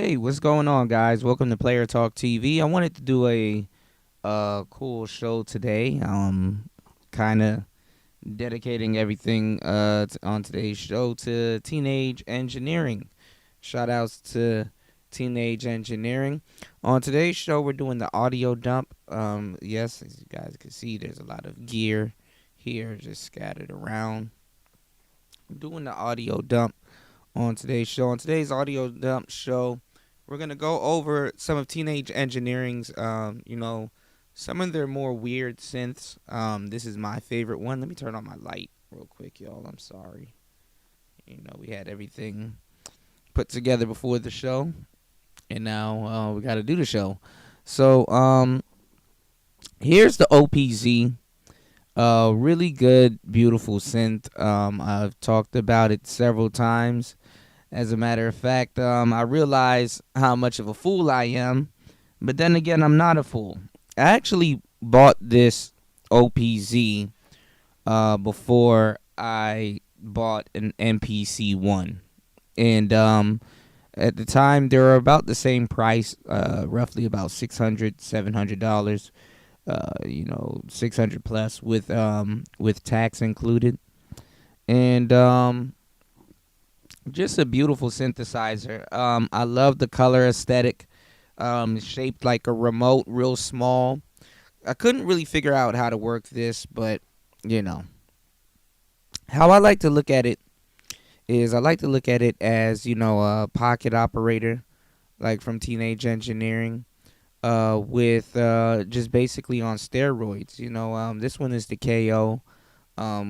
Hey, what's going on, guys? Welcome to Player Talk TV. I wanted to do a cool show today. Kind of dedicating everything on today's show to teenage engineering. Shout outs to teenage engineering. On today's show, we're doing the audio dump. Yes, as you guys can see, there's a lot of gear here just scattered around. I'm doing the audio dump on today's show. On today's audio dump show, we're gonna go over some of Teenage Engineering's, some of their more weird synths. This is my favorite one. Let me turn on my light real quick, y'all. I'm sorry. We had everything put together before the show, and now we got to do the show. So, here's the OPZ. Really good, beautiful synth. I've talked about it several times. As a matter of fact, I realize how much of a fool I am, but then again, I'm not a fool. I actually bought this OPZ before I bought an MPC-1. And at the time, they were about the same price, roughly about $600, $700. 600 plus with tax included. And just a beautiful synthesizer. I love the color aesthetic. It's shaped like a remote, real small. I couldn't really figure out how to work this, but you know how I like to look at it is I like to look at it as a pocket operator, like from Teenage Engineering, with just basically on steroids. This one is the KO.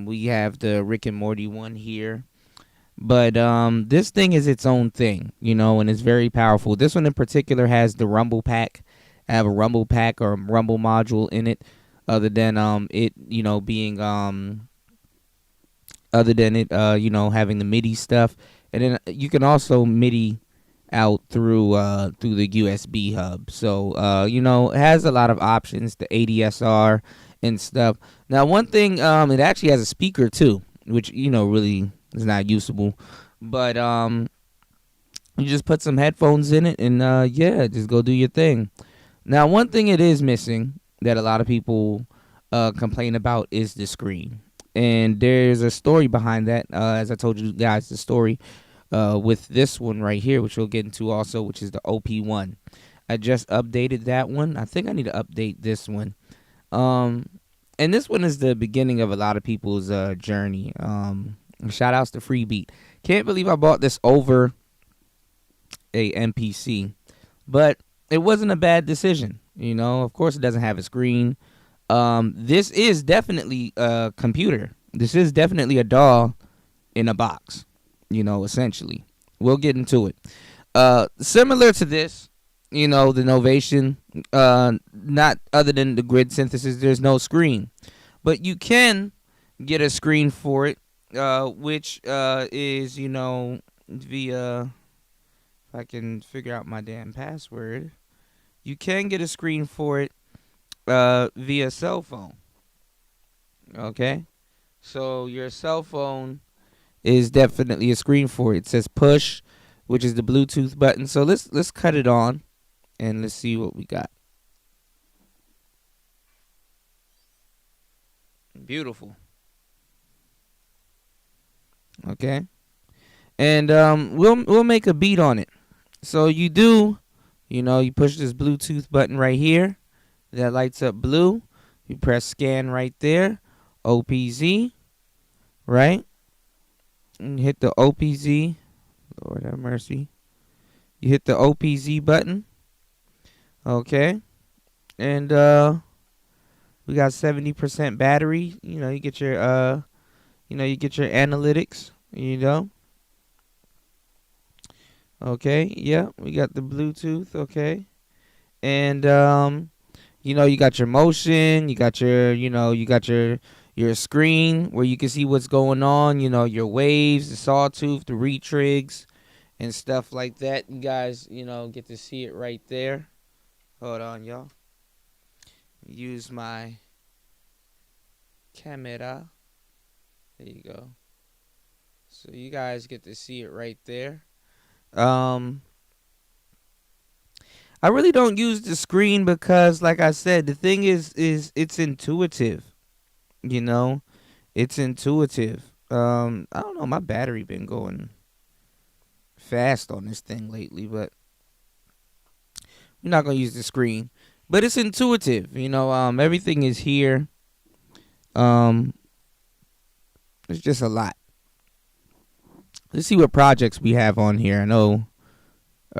We have the Rick and Morty one here. But this thing is its own thing, and it's very powerful. This one in particular has the Rumble Pack. I have a Rumble Pack or a Rumble module in it, other than it, being other than it, having the MIDI stuff, and then you can also MIDI out through the USB hub. So it has a lot of options, the ADSR and stuff. Now, one thing, it actually has a speaker too, which really is not usable, but you just put some headphones in it and just go do your thing. Now, one thing it is missing that a lot of people complain about is the screen, and there's a story behind that. As I told you guys, the story with this one right here, which we'll get into also, which is the OP-1. I just updated that one. I think I need to update this one. And this one is the beginning of a lot of people's journey. Shout outs to Freebeat. Can't believe I bought this over a MPC, but it wasn't a bad decision. Of course, it doesn't have a screen. This is definitely a computer. This is definitely a DAW in a box. Essentially, we'll get into it. Similar to this, the Novation. Not other than the grid synthesis. There's no screen, but you can get a screen for it. Which is via, if I can figure out my damn password, you can get a screen for it via cell phone. Okay, so your cell phone is definitely a screen for it. It says push, which is the Bluetooth button. So let's cut it on and let's see what we got. Beautiful. Okay. And we'll make a beat on it. So you push this Bluetooth button right here that lights up blue. You press scan right there, OPZ, right? And hit the OPZ. Lord have mercy. You hit the OPZ button. Okay. And we got 70% battery. You get your analytics, Okay, yeah, we got the Bluetooth, okay. And you got your motion, you got your screen where you can see what's going on, your waves, the sawtooth, the retrigs and stuff like that. You guys, get to see it right there. Hold on, y'all. Use my camera. There you go. So you guys get to see it right there. Um I really don't use the screen because, like I said, the thing is it's intuitive. You know, it's intuitive. I don't know. My battery been going fast on this thing lately, but we're not gonna use the screen. But it's intuitive. Everything is here. Um, it's just a lot. Let's see what projects we have on here. I know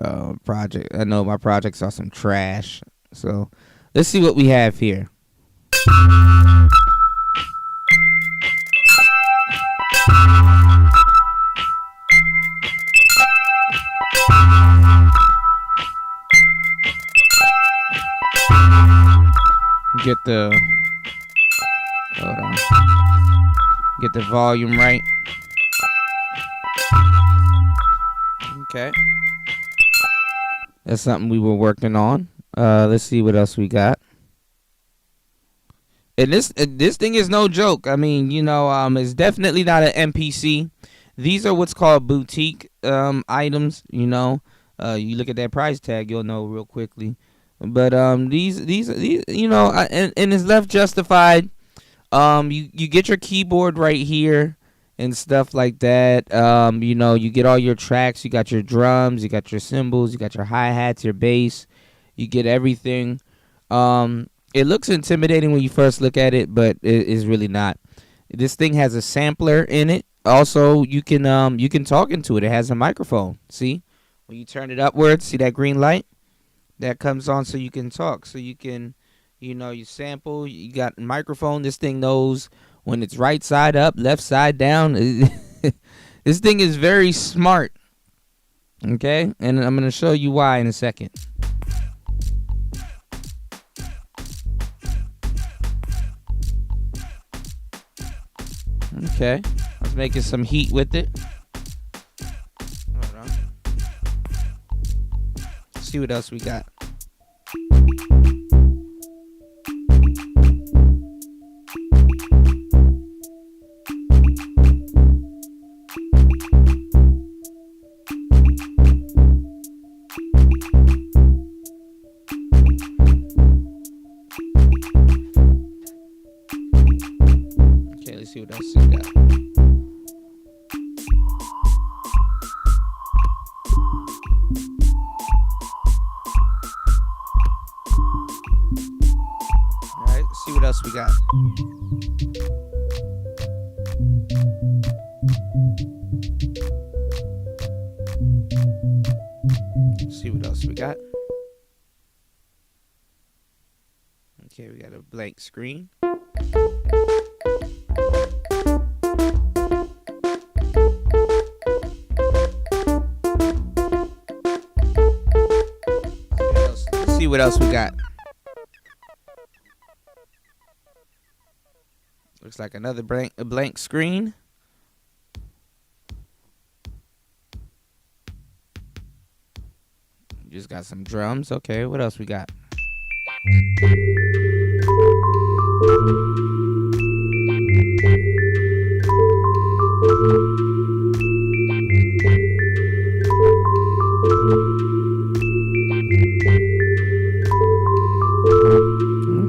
my projects are some trash. So let's see what we have here. Get the hold on. Get the volume right. Okay. That's something we were working on. Let's see what else we got. And this thing is no joke. I mean, it's definitely not an MPC. These are what's called boutique items. You look at that price tag, you'll know real quickly. But these and it's left justified. You get your keyboard right here and stuff like that. You get all your tracks. You got your drums. You got your cymbals. You got your hi-hats, your bass. You get everything. It looks intimidating when you first look at it, but it is really not. This thing has a sampler in it. Also, you can talk into it. It has a microphone. See? When you turn it upwards, see that green light? That comes on so you can talk. So you can, you sample. You got a microphone. This thing knows when it's right side up, left side down. This thing is very smart. Okay? And I'm going to show you why in a second. Okay, let's making some heat with it. Hold on. Let's see what else we got. Okay, let's see what else we got. Alright, let's see what else we got. Let's see what else we got. Okay, we got a blank screen. See what else we got. Looks like another blank screen. Just got some drums. Okay, what else we got?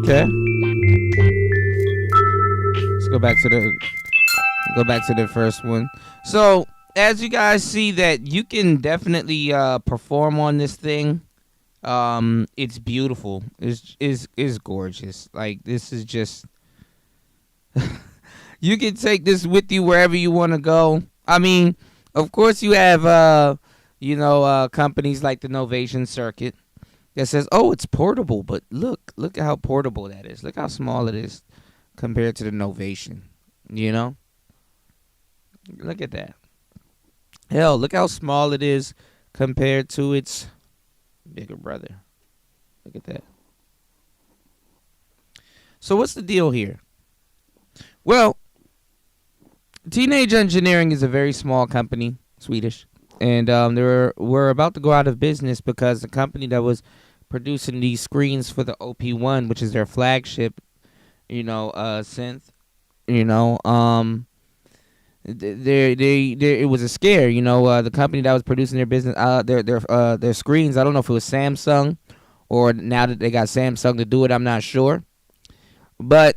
Okay. Let's go back to the first one. So, as you guys see that you can definitely perform on this thing. It's beautiful. It's gorgeous. Like, this is just you can take this with you wherever you want to go. I mean, of course you have companies like the Novation Circuit that says, "Oh, it's portable," but look at how portable that is. Look how small it is compared to the Novation. Look at that. Hell, look how small it is compared to its bigger brother. Look at that. So what's the deal here? Well, Teenage Engineering is a very small company, Swedish, and we're about to go out of business because the company that was producing these screens for the OP-1, which is their flagship, synth, it was a scare. The company that was producing their business, their screens. I don't know if it was Samsung or now that they got Samsung to do it, I'm not sure. But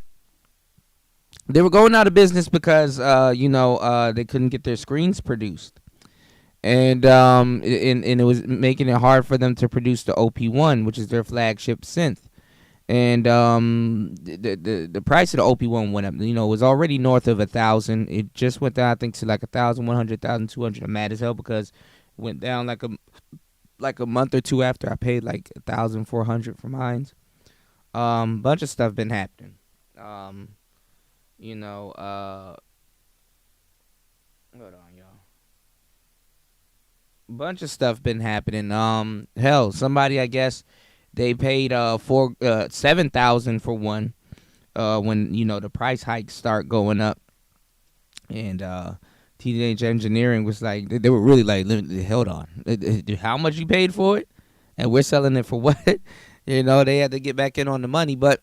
they were going out of business because they couldn't get their screens produced, and it was making it hard for them to produce the OP-1, which is their flagship synth. And the price of the OP-1 went up. It was already north of 1,000. It just went down, I think, to like 1,100, 1,200. I'm mad as hell because it went down like a month or two after I paid like 1,400 for mine. Bunch of stuff been happening. You know, hold on, y'all. Bunch of stuff been happening. Hell, somebody, I guess, they paid 7,000 for one. When the price hikes start going up, and Teenage Engineering was like, they were really like, hold on, how much you paid for it, and we're selling it for what? They had to get back in on the money. But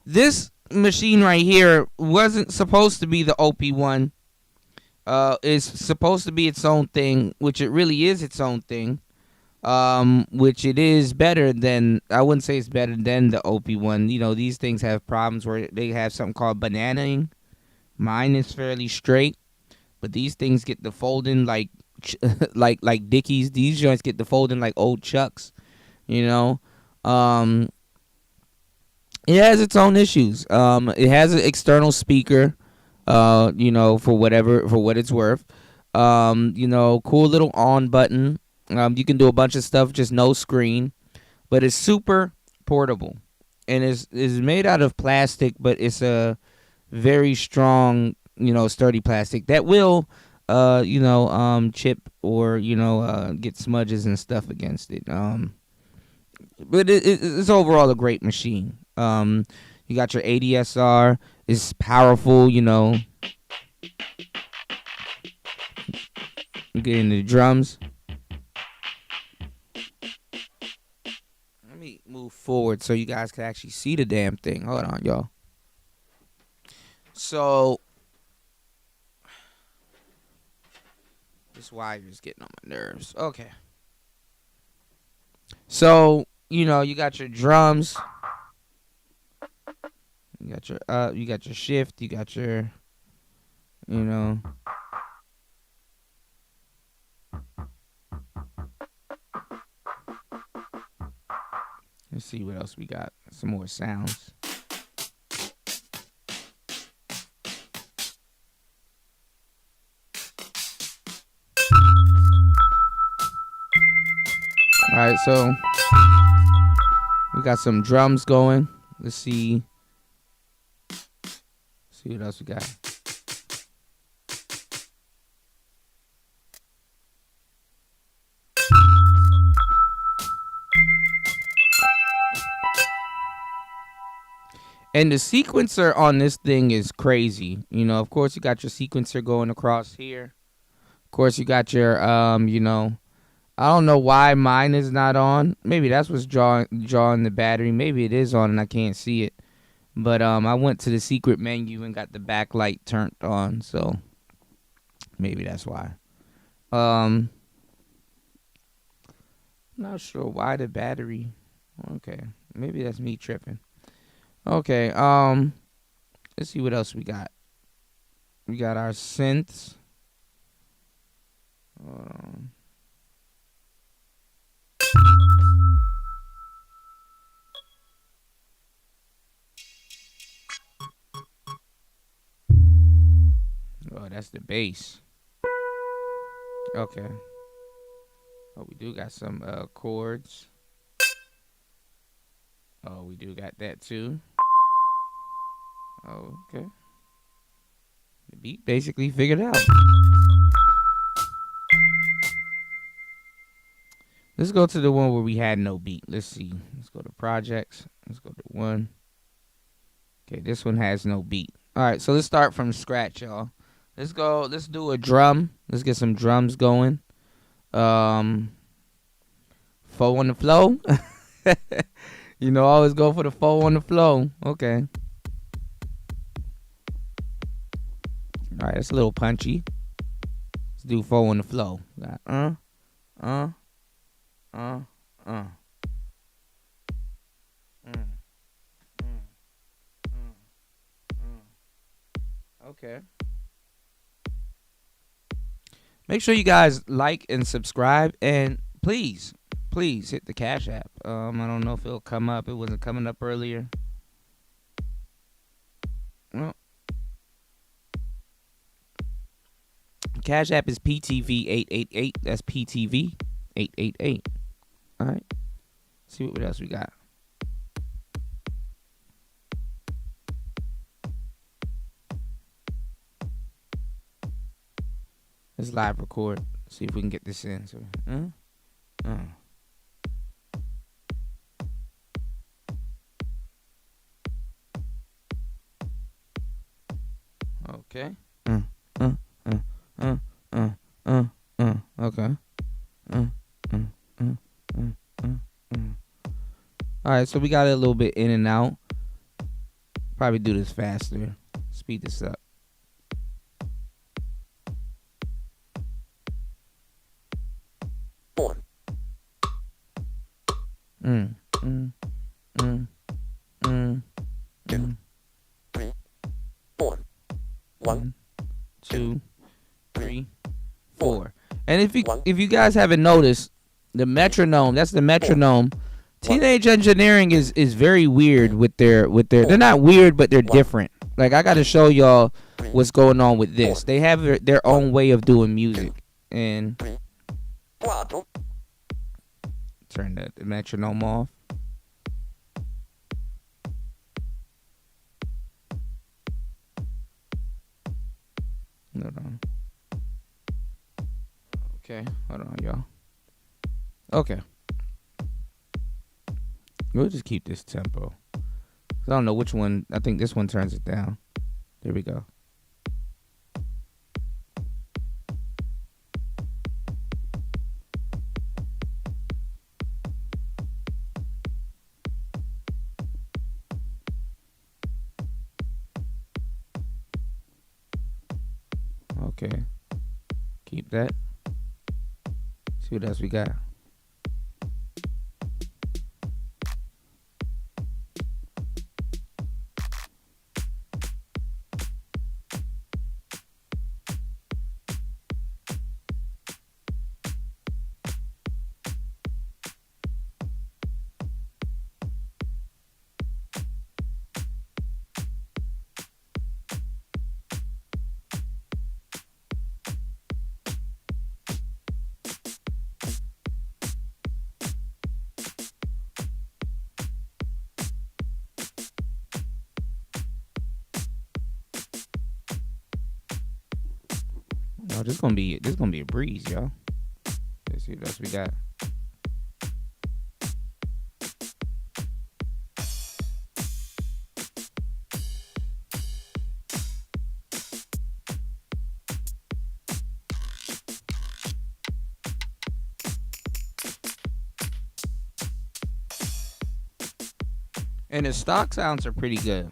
this machine right here wasn't supposed to be the OP-1. It's supposed to be its own thing, which it really is its own thing. Which it is better than, I wouldn't say it's better than the OP-1. These things have problems where they have something called bananaing. Mine is fairly straight, but these things get the folding like like Dickies. These joints get the folding like old Chucks. It has its own issues. It has an external speaker, for what it's worth. Cool little on button. You can do a bunch of stuff, just no screen, but it's super portable, and is made out of plastic, but it's a very strong, sturdy plastic that will, chip or get smudges and stuff against it. But it's overall a great machine. You got your ADSR. It's powerful. You get into the drums. Move forward so you guys can actually see the damn thing. Hold on, y'all. So this wire is getting on my nerves. Okay. So, you got your drums. You got your shift, you got your Let's see what else we got. Some more sounds. Alright, so we got some drums going. Let's see what else we got. And the sequencer on this thing is crazy. Of course, you got your sequencer going across here. Of course, you got your, I don't know why mine is not on. Maybe that's what's drawing the battery. Maybe it is on and I can't see it. But I went to the secret menu and got the backlight turned on, so maybe that's why. Not sure why the battery. Okay, maybe that's me tripping. Okay, let's see what else we got. We got our synths. Oh, that's the bass. Okay. Oh, we do got some chords. Oh, we do got that too. Oh, okay. The beat basically figured out. Let's go to the one where we had no beat. Let's see. Let's go to projects. Let's go to one. Okay, this one has no beat. All right, so let's start from scratch, y'all. Let's go. Let's do a drum. Let's get some drums going. Four on the flow. Always go for the four on the flow. Okay. All right, it's a little punchy. Let's do four on the flow. Got Okay. Make sure you guys like and subscribe, and please, please hit the Cash App. I don't know if it'll come up. It wasn't coming up earlier. Well, Cash App is PTV888. That's PTV888. All right. See what else we got. Let's live record. See if we can get this in. So, Okay. Okay. All right, so we got it a little bit in and out. Probably do this faster. Speed this up. One, two, three, four. And if you guys haven't noticed, the metronome, that's the metronome. Teenage Engineering is very weird with their they're not weird, but they're different. Like, I gotta show y'all what's going on with this. They have their own way of doing music. And turn the metronome off. Hold on. Okay, hold on, y'all. Okay. We'll just keep this tempo. I don't know which one. I think this one turns it down. There we go. Okay. Keep that. See what else we got. Oh, this gonna be a breeze, y'all. Let's see what else we got. And the stock sounds are pretty good.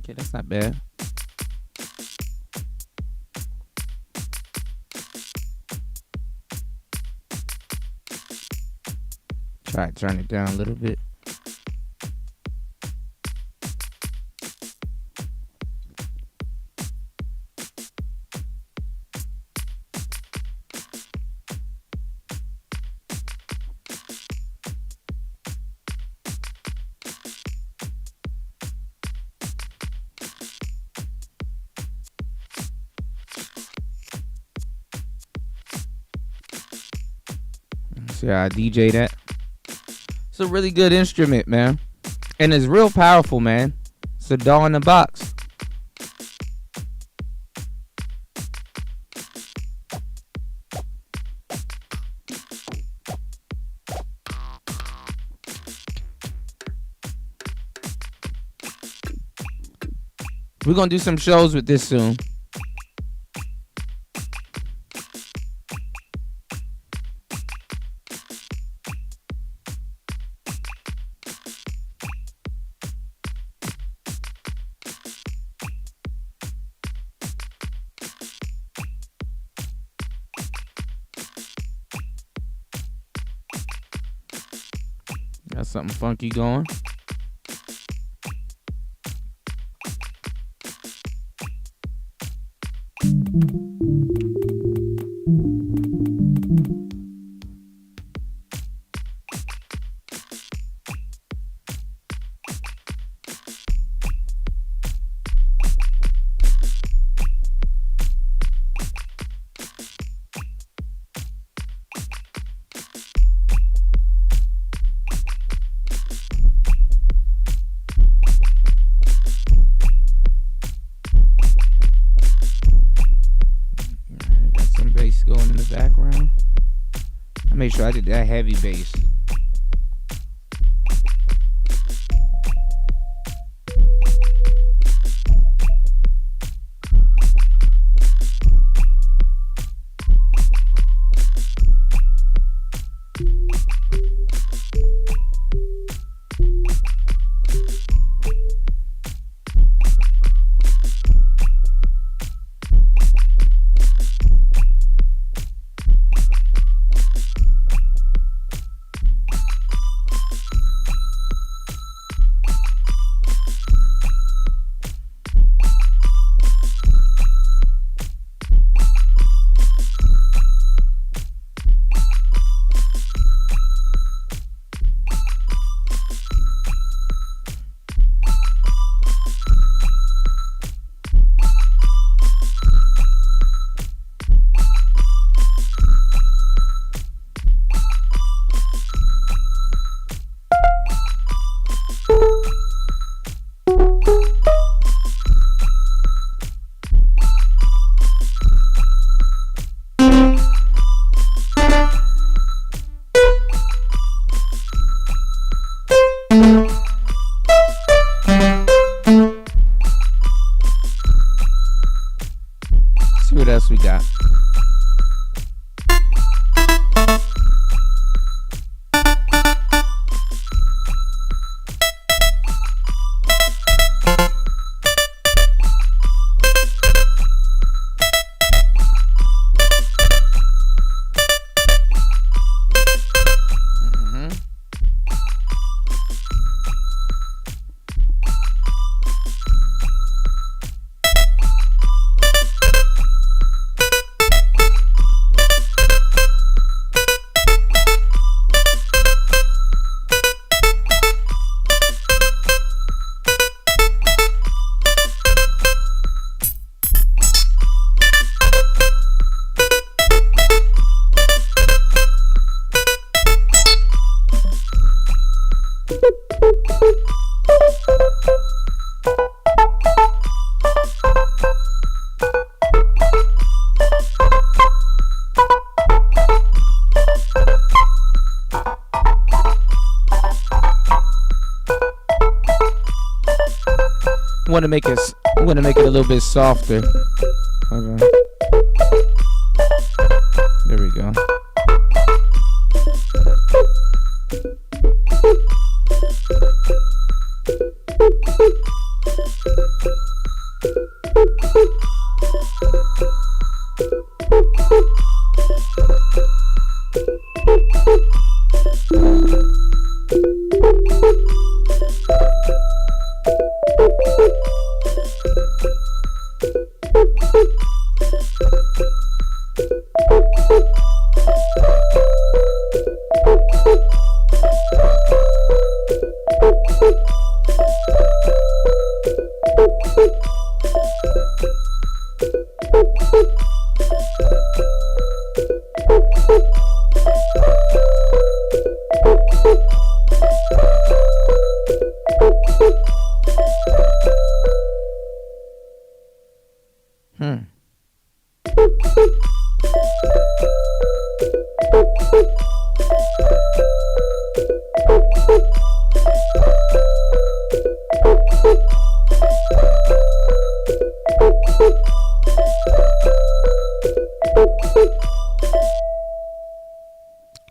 Okay, that's not bad. Try to turn it down a little bit. See how I DJ that? It's a really good instrument, man. And it's real powerful, man. It's a DAW in the box. We're going to do some shows with this soon. Got something funky going. Going in the background. I made sure I did that heavy bass. See what else we got. Want to make it. I'm gonna make it a little bit softer. Hold on. There we go. Hmm.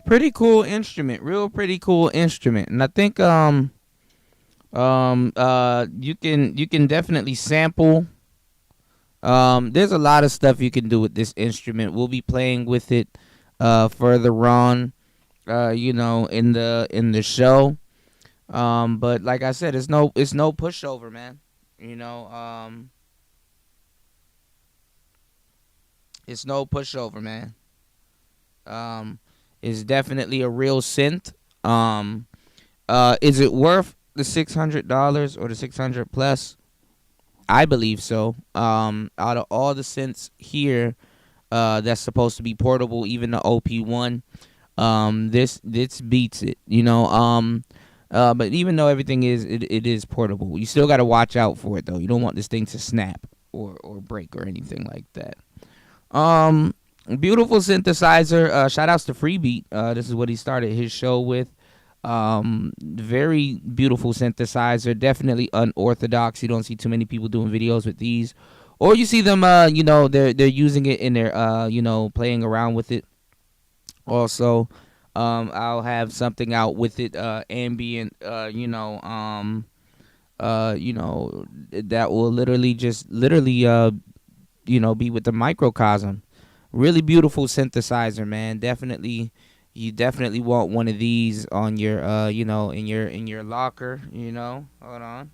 Pretty cool instrument, real pretty cool instrument, and I think you can definitely sample. There's a lot of stuff you can do with this instrument. We'll be playing with it further on, in the show. But like I said, it's no pushover, man. You know, it's no pushover, man. Um, it's definitely a real synth. Um, is it worth the $600 or the 600 plus? I believe so. Out of all the synths here, that's supposed to be portable, even the OP-1, this beats it. But even though everything it is portable, you still got to watch out for it though. You don't want this thing to snap or break or anything like that. Um, Beautiful synthesizer. Shout outs to Freebeat. This is what he started his show with. Very beautiful synthesizer. Definitely unorthodox. You don't see too many people doing videos with these, or you see them. They're using it in their playing around with it. Also, I'll have something out with it. Ambient. That will literally be with the microcosm. Really beautiful synthesizer, man. You definitely want one of these on your in your locker. Hold on.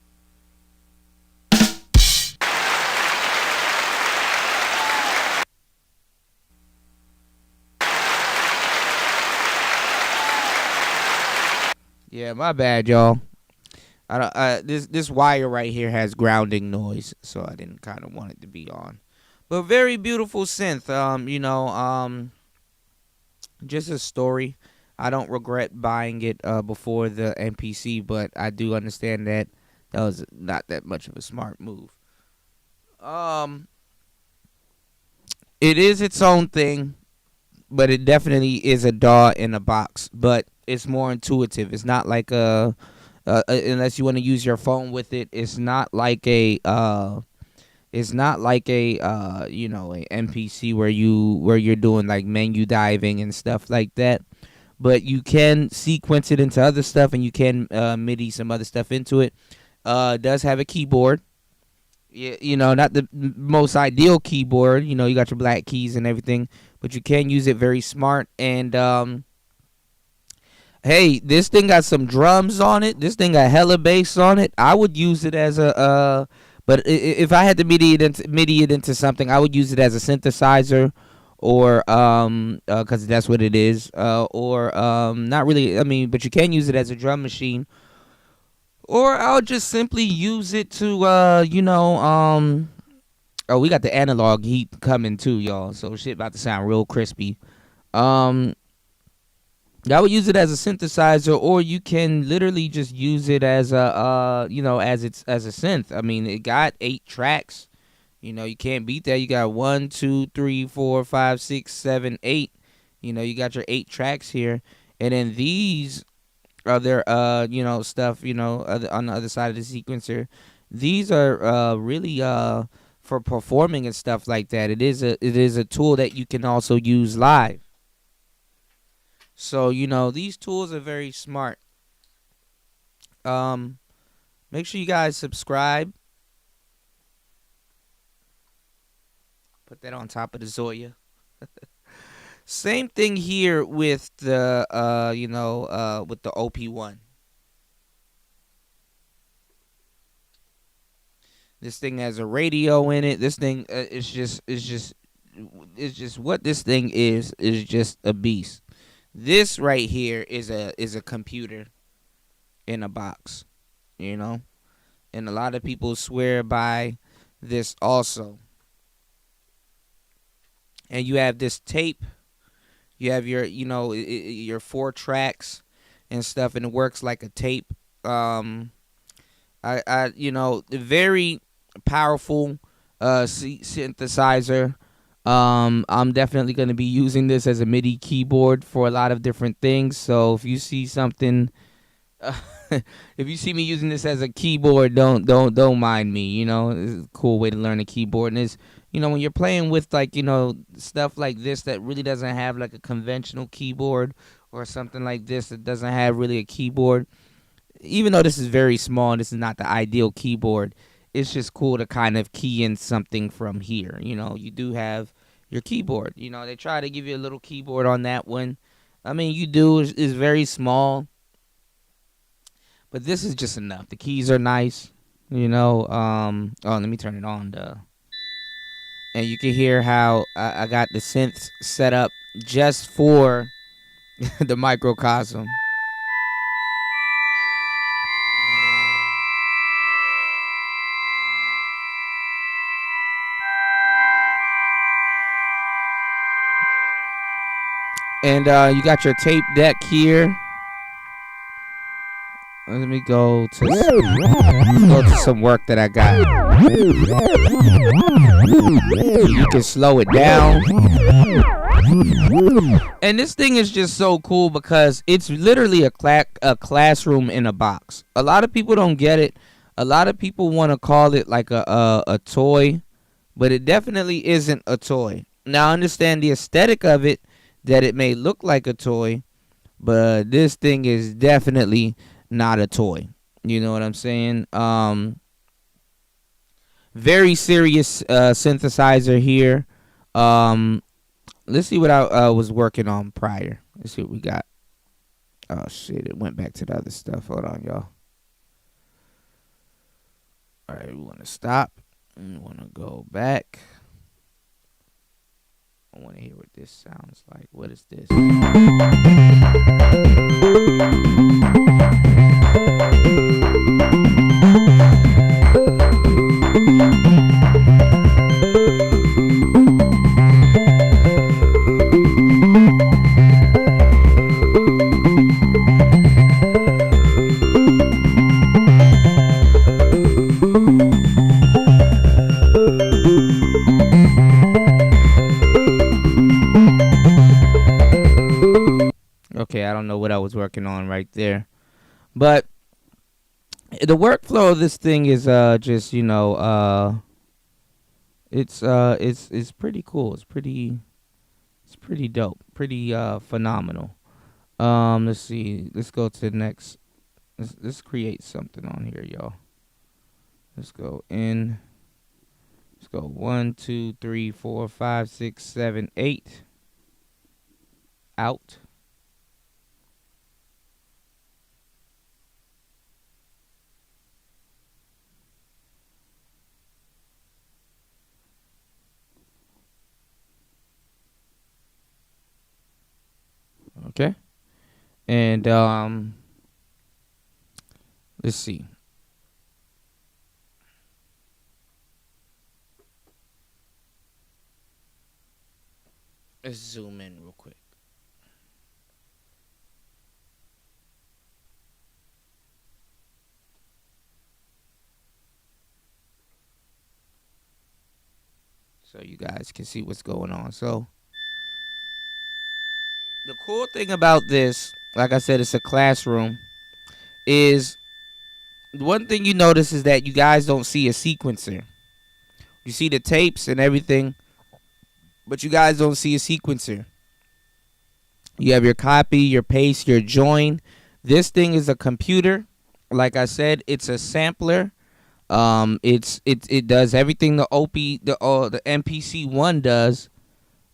Yeah, my bad, y'all. I don't, this wire right here has grounding noise, so I didn't kind of want it to be on. But very beautiful synth. Just a story. I don't regret buying it before the NPC, but I do understand that that was not that much of a smart move. Um, it is its own thing, but it definitely is a DAW in a box. But it's more intuitive. It's not like unless you want to use your phone with it. It's not like a a NPC where you're doing like menu diving and stuff like that. But you can sequence it into other stuff, and you can MIDI some other stuff into it. It does have a keyboard. Yeah, not the most ideal keyboard. You got your black keys and everything, but you can use it very smart. And hey, this thing got some drums on it. This thing got hella bass on it. I would use it as a but if I had to MIDI it into something, I would use it as a synthesizer, or because that's what it is, or not really. I mean, but you can use it as a drum machine, or I'll just simply use it to oh, we got the analog heat coming too, y'all. So shit about to sound real crispy. Um, I would use it as a synthesizer, or you can literally just use it as a as a synth. I mean, it got 8 tracks. You can't beat that. You got 1, 2, 3, 4, 5, 6, 7, 8. You got your 8 tracks here, and then these other stuff. On the other side of the sequencer, these are really for performing and stuff like that. It is a tool that you can also use live. So these tools are very smart. Um, Make sure you guys subscribe. Put that on top of the Zoya. Same thing here with the with the OP-1. This thing has a radio in it. This thing it's just what this thing is just a beast. This right here is a computer in a box, you know? And a lot of people swear by this also. And you have this tape. You have your 4 tracks and stuff, and it works like a tape. Very powerful. synthesizer. I'm definitely going to be using this as a MIDI keyboard for a lot of different things. So if you see something, uh, if you see me using this as a keyboard, don't mind me. You know, it's a cool way to learn a keyboard, and it's, you know, when you're playing with, like, you know, stuff like this that really doesn't have like a conventional keyboard, or something like this that doesn't have really a keyboard. Even though this is very small and this is not the ideal keyboard, it's just cool to kind of key in something from here. You know, you do have your keyboard. You know, they try to give you a little keyboard on that one. I mean, you do. It's very small, but this is just enough. The keys are nice. You know, oh, let me turn it on. And you can hear how I got the synths set up just for the microcosm. And you got your tape deck here. Let me go to some work that I got. You can slow it down. And this thing is just so cool because it's literally a classroom in a box. A lot of people don't get it. A lot of people want to call it like a toy, but it definitely isn't a toy. Now I understand the aesthetic of it, that it may look like a toy, but this thing is definitely not a toy. You know what I'm saying? Very serious synthesizer here. Let's see what I was working on prior. Let's see what we got. Oh shit, it went back to the other stuff. Hold on, y'all. Alright, we want to stop. We want to go back. I want to hear what this sounds like. What is this? Okay, I don't know what I was working on right there, but the workflow of this thing is just, you know, it's pretty cool. It's pretty dope, pretty phenomenal. Let's see. Let's go to the next. Let's create something on here, y'all. Let's go in. Let's go 1, 2, 3, 4, 5, 6, 7, 8. Out. Okay. And let's see. Let's zoom in real quick. So you guys can see what's going on. So the cool thing about this, like I said, it's a classroom, is one thing you notice is that you guys don't see a sequencer. You see the tapes and everything, but you guys don't see a sequencer. You have your copy, your paste, your join. This thing is a computer. Like I said, it's a sampler. It does everything the the MPC-1 does,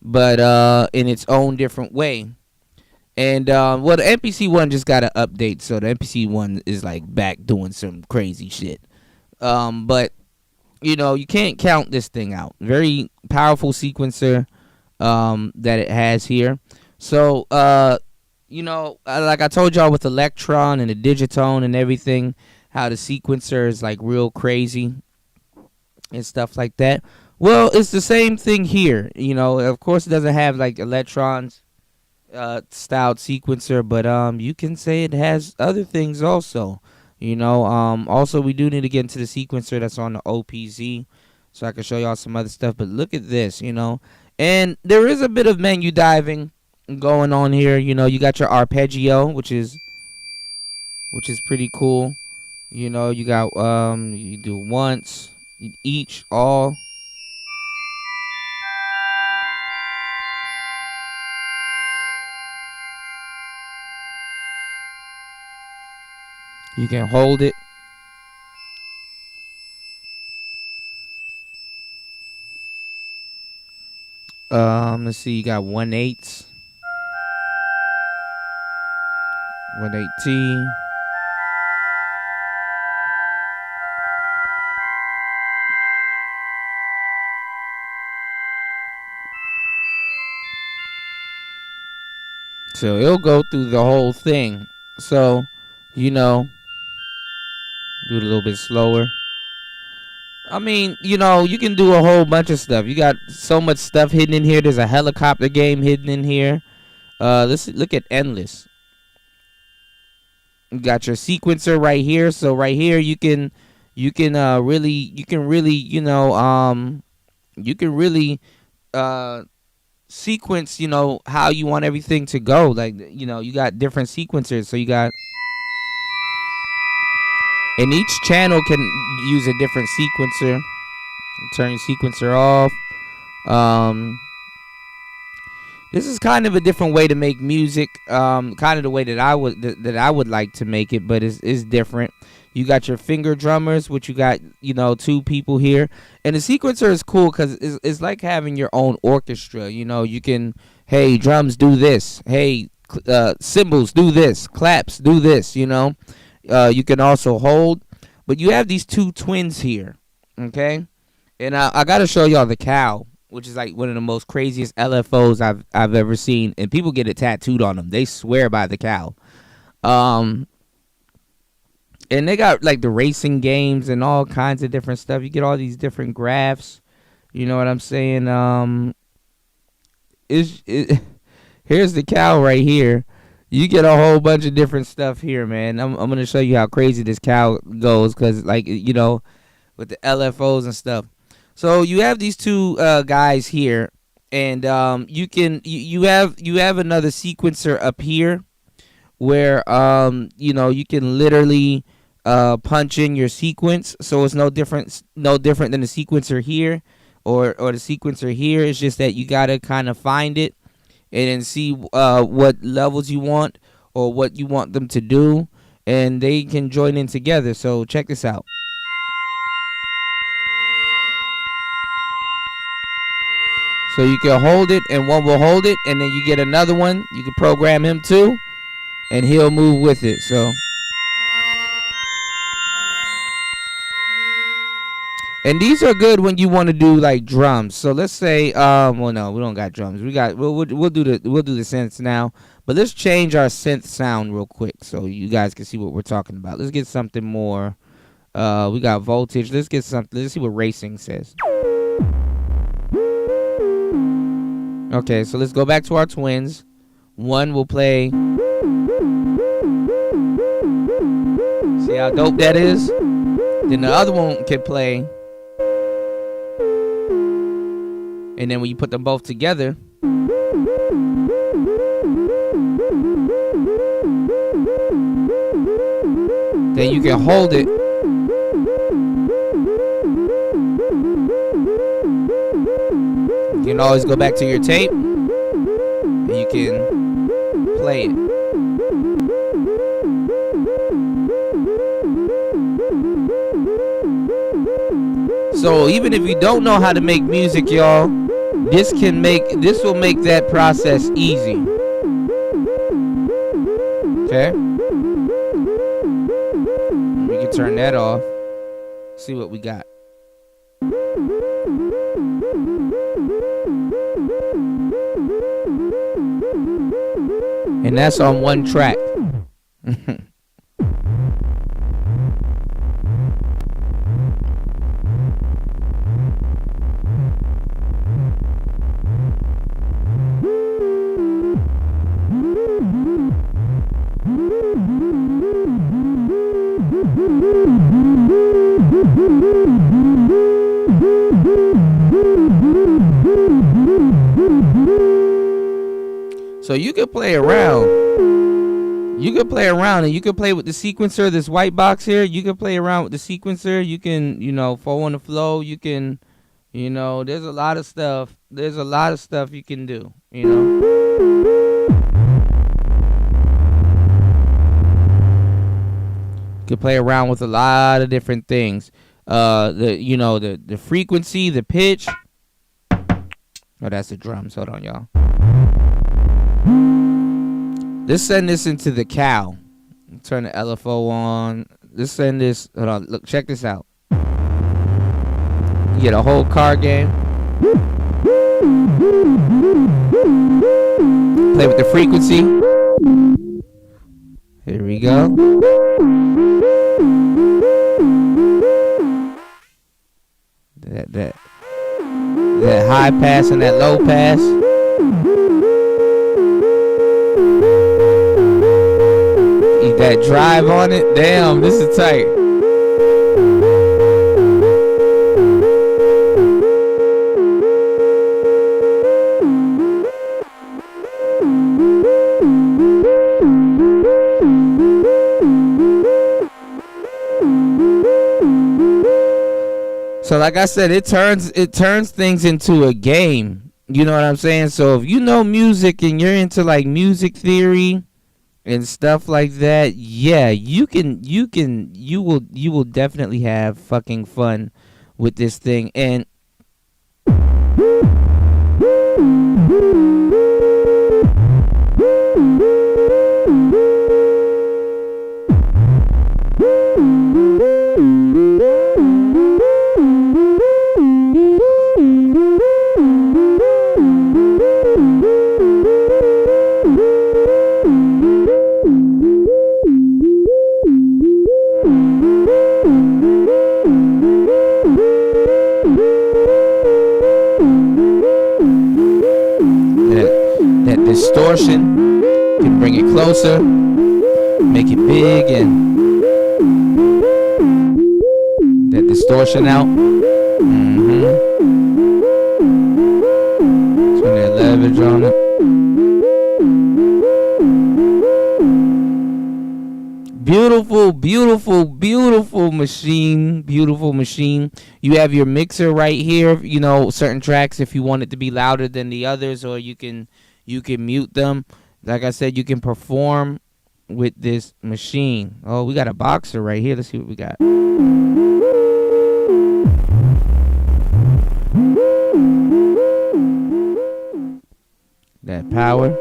but in its own different way. And well, the MPC-1 just got an update, so the MPC-1 is like back doing some crazy shit. But you know, you can't count this thing out. Very powerful sequencer that it has here. So you know, like I told y'all with Electron and the Digitone and everything, how the sequencer is like real crazy and stuff like that. Well, it's the same thing here. You know, of course it doesn't have like Electron's styled sequencer, but you can say it has other things also. You know, also we do need to get into the sequencer that's on the OPZ. so I can show y'all some other stuff. But look at this, and there is a bit of menu diving going on here. You got your arpeggio, which is pretty cool. You got you do once, each, all. You can hold it. Let's see. You got 1/8, 1/8T. So it'll go through the whole thing. So, do it a little bit slower. I mean, you can do a whole bunch of stuff. You got so much stuff hidden in here. There's a helicopter game hidden in here. Let's look at endless. You got your sequencer right here. So right here you can really sequence, how you want everything to go. Like, you got different sequencers. So you got, and each channel can use a different sequencer. Turn your sequencer off. This is kind of a different way to make music. Kind of the way that I would like to make it, but it's different. You got your finger drummers, which you got, 2 people here. And the sequencer is cool because it's like having your own orchestra. You can, hey, drums, do this. Hey, cymbals, do this. Claps, do this, You can also hold. But you have these 2 twins here, okay? And I got to show y'all the cow, which is like one of the most craziest LFOs I've ever seen. And people get it tattooed on them. They swear by the cow. And they got like the racing games and all kinds of different stuff. You get all these different graphs. You know what I'm saying? Here's the cow right here. You get a whole bunch of different stuff here, man. I'm going to show you how crazy this cow goes because, like, with the LFOs and stuff. So you have these 2 guys here, and you have another sequencer up here where you can literally punch in your sequence, so it's no different than the sequencer here or the sequencer here. It's just that you gotta kind of find it and then see what levels you want or what you want them to do, and they can join in together. So check this out. So you can hold it and one will hold it, and then you get another one. You can program him too, and he'll move with it. So, and these are good when you want to do like drums. So let's say, well, no, we don't got drums. We'll do the synths now. But let's change our synth sound real quick so you guys can see what we're talking about. Let's get something more. We got voltage. Let's get something. Let's see what racing says. Okay, so let's go back to our twins. One will play. See how dope that is? Then the other one can play. And then when you put them both together, then you can hold it. You can always go back to your tape and you can play it. So even if you don't know how to make music, y'all, this will make that process easy. Okay? We can turn that off. See what we got. And that's on one track. So you could play around. You could play around, and you could play with the sequencer. This white box here, you could play around with the sequencer. You can, flow on the flow. You can, there's a lot of stuff. There's a lot of stuff you can do. You could play around with a lot of different things. The frequency, the pitch. Oh, that's the drums. Hold on, y'all. Let's send this into the cow. Turn the LFO on. Let's send this. Hold on. Look, check this out. You get a whole car game. Play with the frequency. Here we go. That high pass and that low pass. That drive on it. Damn, this is tight. So like I said, it turns things into a game. You know what I'm saying? So if you know music and you're into like music theory and stuff like that, yeah, you will definitely have fucking fun with this thing. And distortion, you can bring it closer, make it big, and that distortion out. Turn that leverage on it. Beautiful, beautiful, beautiful machine. Beautiful machine. You have your mixer right here. Certain tracks, if you want it to be louder than the others, or you can mute them. Like I said, you can perform with this machine. Oh, we got a boxer right here. Let's see what we got. That power.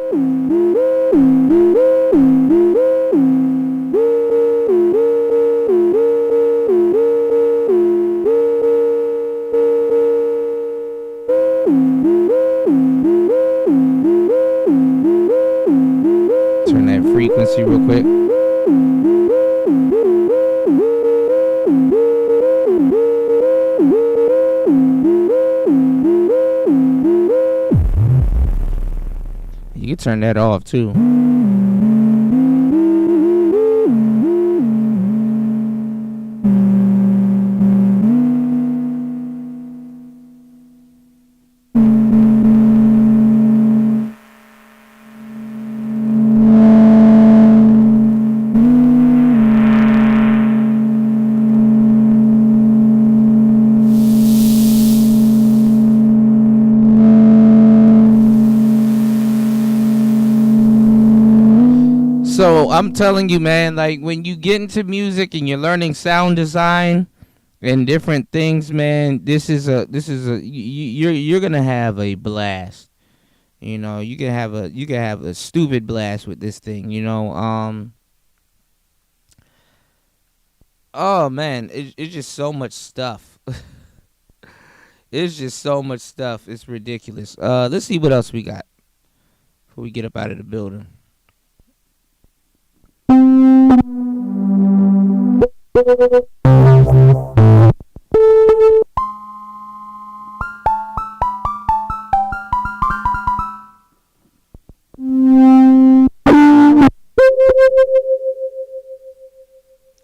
Frequency real quick. You can turn that off too. So I'm telling you, man, like when you get into music and you're learning sound design and different things, man, you're gonna have a blast. You can have a stupid blast with this thing. Oh man, it's just so much stuff. It's just so much stuff. It's ridiculous. Let's see what else we got before we get up out of the building.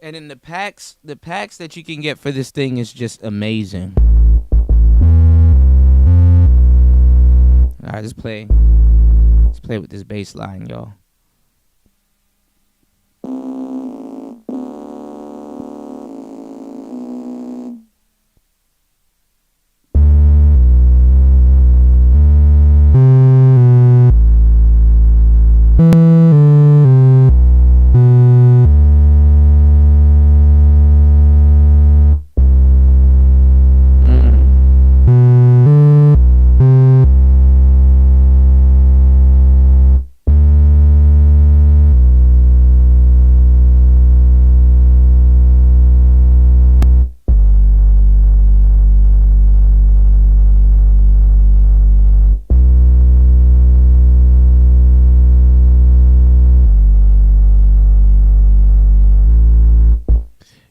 And in the packs that you can get for this thing is just amazing. All right, let's play. Let's play with this bass line, y'all.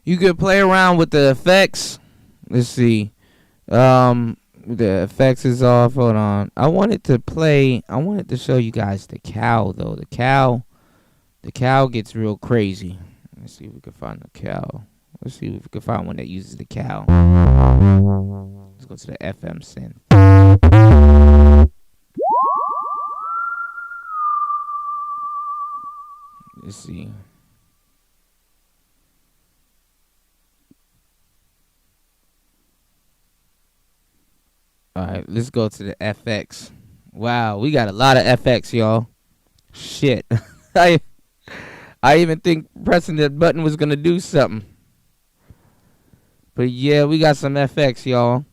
You could play around with the effects. Let's see. The effects is off. Hold on. I wanted to show you guys the cow though. The cow gets real crazy. Let's see if we can find the cow. Let's see if we can find one that uses the cow. Let's go to the FM synth. Let's see. All right, let's go to the FX. Wow, we got a lot of FX, y'all. Shit. I even think pressing that button was going to do something. But yeah, we got some FX, y'all.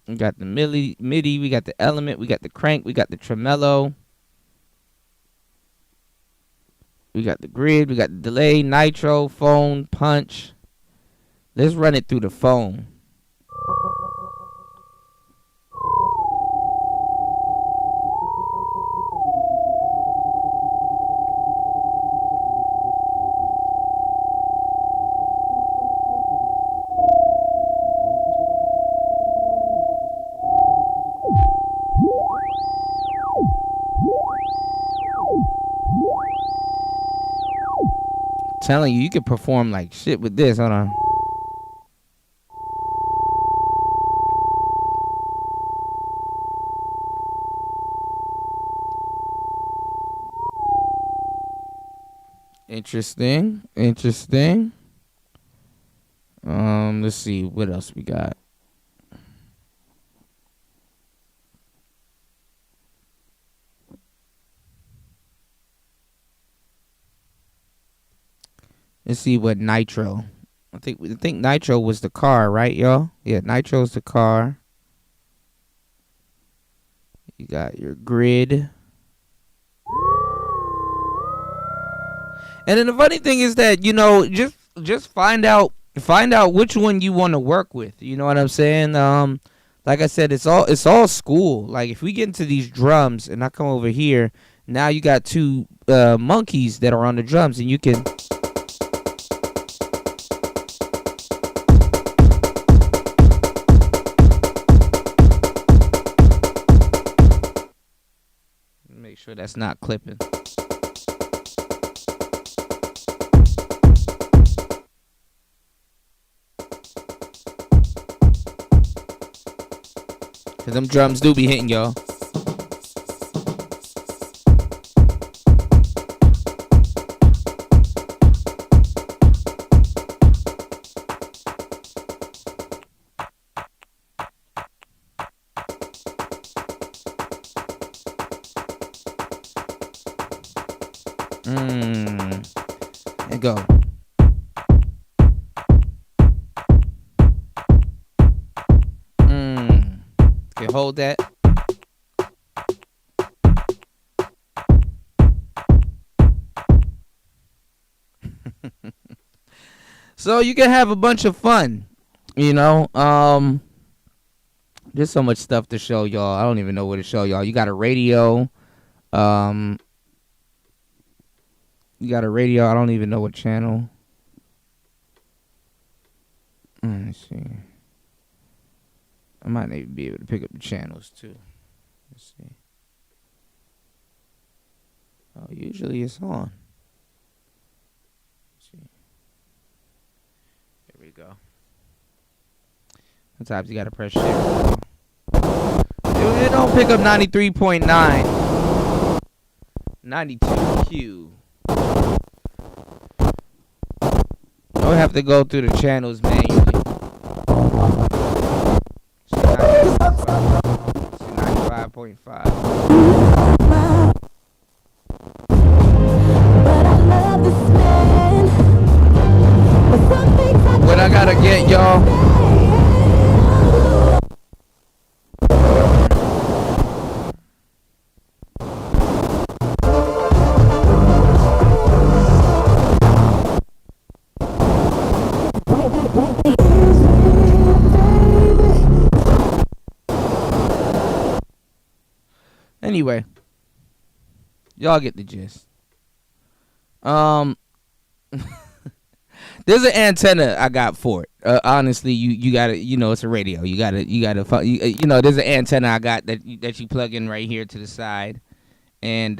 We got the MIDI, we got the element, we got the crank, we got the tremolo. We got the grid, we got the delay, nitro, phone, punch. Let's run it through the phone. Telling you, you can perform like shit with this. Hold on. Interesting. Let's see what else we got. Let's see what nitro. I think nitro was the car, right, y'all? Yeah, nitro's the car. You got your grid. And then the funny thing is that, you know, just find out which one you want to work with. You know what I'm saying? Like I said, it's all school. Like if we get into these drums and I come over here, now you got two monkeys that are on the drums and you can make sure that's not clipping. Cause them drums do be hitting, y'all. And go. Okay, hold that. So you can have a bunch of fun, you know. There's so much stuff to show y'all. I don't even know what to show y'all. You got a radio. You got a radio. I don't even know what channel. Let's see. I might even be able to pick up the channels too. Let's see. Oh, usually it's on. Let's see. There we go. Sometimes you gotta press shift. It don't pick up 93.9. 92Q. Don't have to go through the channels manually. It's 95.5. What I gotta get, y'all? Anyway, y'all get the gist. There's an antenna I got for it. Honestly, you gotta, it's a radio. You gotta, there's an antenna I got that you plug in right here to the side, and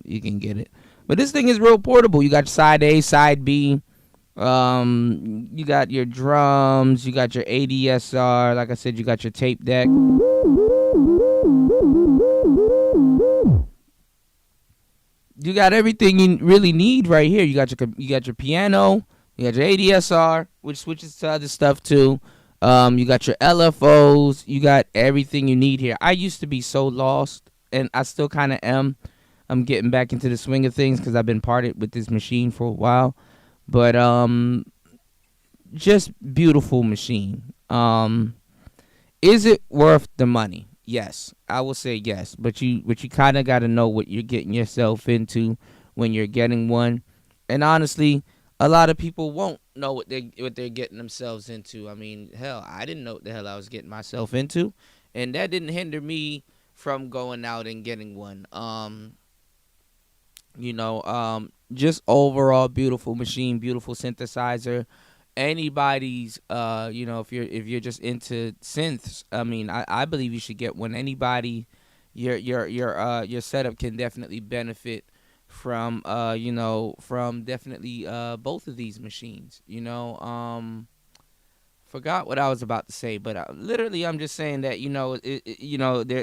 you can get it. But this thing is real portable. You got side A, side B. You got your drums. You got your ADSR. Like I said, you got your tape deck. You got everything you really need right here. You got your piano. You got your ADSR, which switches to other stuff too. You got your LFOs. You got everything you need here. I used to be so lost, and I still kind of am. I'm getting back into the swing of things because I've been parted with this machine for a while. But just beautiful machine. Is it worth the money? Yes, I will say yes. But you kind of got to know what you're getting yourself into when you're getting one. And honestly, a lot of people won't know what they're getting themselves into. I mean, hell, I didn't know what the hell I was getting myself into, and that didn't hinder me from going out and getting one. Just overall beautiful machine, beautiful synthesizer. Anybody's, if you're just into synths, I mean, I believe you should get one. Anybody, your setup can definitely benefit from definitely both of these machines. Forgot what I was about to say, but literally I'm just saying that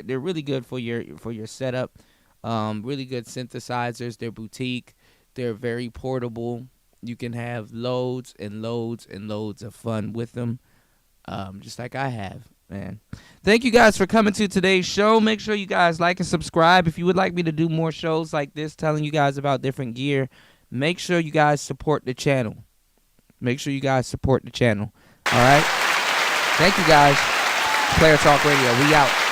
they're really good for your setup. Really good synthesizers. They're boutique. They're very portable. You can have loads and loads and loads of fun with them, just like I have, man. Thank you guys for coming to today's show. Make sure you guys like and subscribe. If you would like me to do more shows like this, telling you guys about different gear, make sure you guys support the channel. All right? Thank you guys. Player Talk Radio. We out.